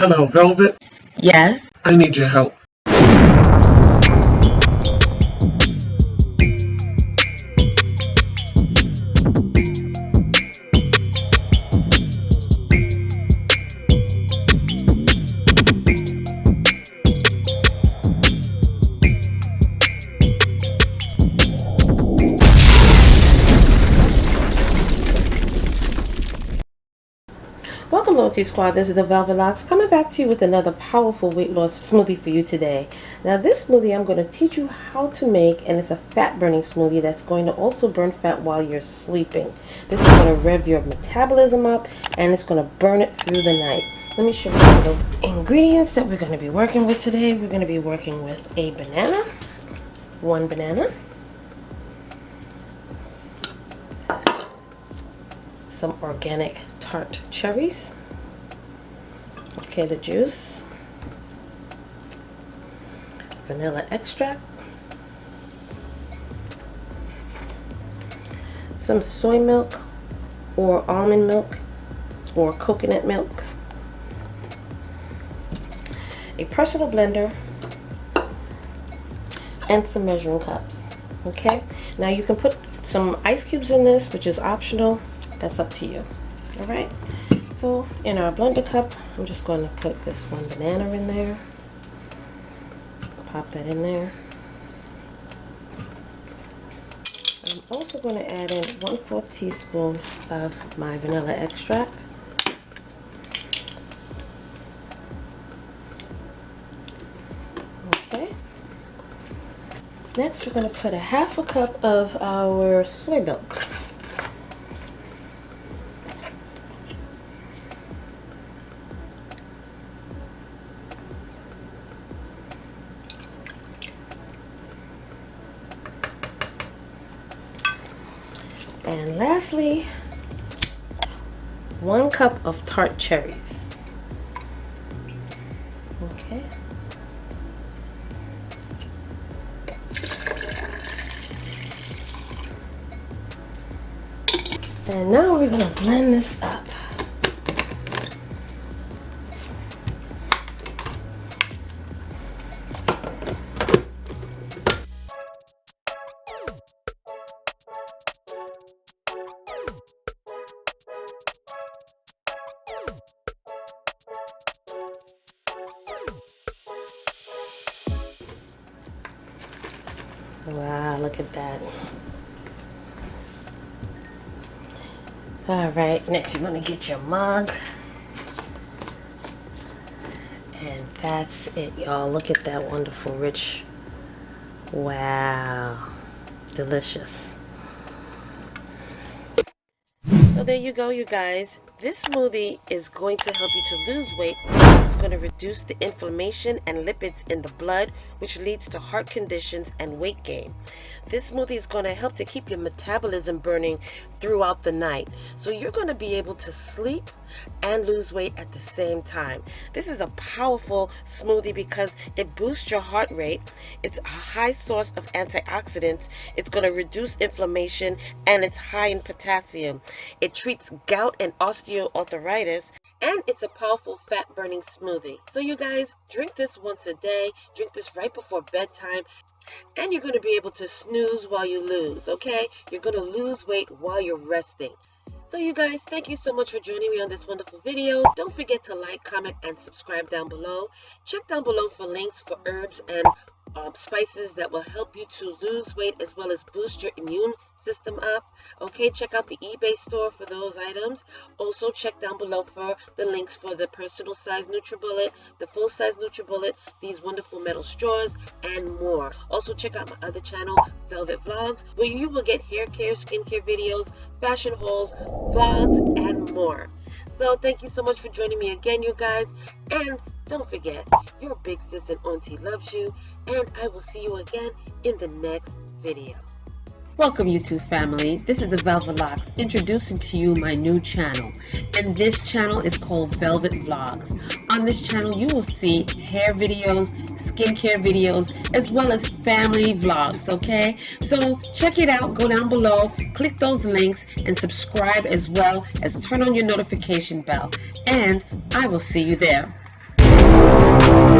Hello, Velvet. Yes. I need your help. Welcome, Loyalty Squad. This is the Velvet Locks coming back to you with another powerful weight loss smoothie for you today. Now, this smoothie I'm going to teach you how to make, and it's a fat burning smoothie that's going to also burn fat while you're sleeping. This is going to rev your metabolism up, and it's going to burn it through the night. Let me show you the ingredients that we're going to be working with today. We're going to be working with a banana, one banana, some organic tart cherries, okay, the juice, vanilla extract, some soy milk or almond milk or coconut milk, a personal blender, and some measuring cups. Okay, now you can put some ice cubes in this, which is optional. That's up to you. All right, so in our blender cup, I'm just going to put this one banana in there. Pop that in there. I'm also going to add in 1/4 teaspoon of my vanilla extract. Okay. Next, we're going to put a 1/2 cup of our soy milk. And lastly, 1 cup of tart cherries. Okay. And now we're going to blend this up. Wow, look at that. All right, next you're going to get your mug. And that's it, y'all. Look at that wonderful, rich. Wow, delicious. So there you go, you guys. This smoothie is going to help you to lose weight. It's going to reduce the inflammation and lipids in the blood, which leads to heart conditions and weight gain. This smoothie is going to help to keep your metabolism burning throughout the night. So you're going to be able to sleep and lose weight at the same time. This is a powerful smoothie because it boosts your heart rate. It's a high source of antioxidants. It's going to reduce inflammation, and it's high in potassium. It treats gout and osteoarthritis, and it's a powerful fat burning smoothie. So you guys, drink this once a day. Drink this right before bedtime. And you're going to be able to snooze while you lose, okay? You're going to lose weight while you're resting. So you guys, thank you so much for joining me on this wonderful video. Don't forget to like, comment, and subscribe down below. Check down below for links for herbs and spices that will help you to lose weight as well as boost your immune system up. Okay, check out the eBay store for those items. Also check down below for the links for the personal size NutriBullet, the full size NutriBullet, these wonderful metal straws, and more. Also check out my other channel, Velvet Vlogs, where you will get hair care, skincare videos, fashion hauls, vlogs, and more. So thank you so much for joining me again, you guys. And don't forget, your big sis and auntie loves you. And I will see you again in the next video. Welcome, YouTube family. This is the Velvet Locks introducing to you my new channel. And this channel is called Velvet Vlogs. On this channel, you will see hair videos, skincare videos, as well as family vlogs, okay? So check it out. Go down below, click those links, and subscribe as well as turn on your notification bell. And I will see you there. you.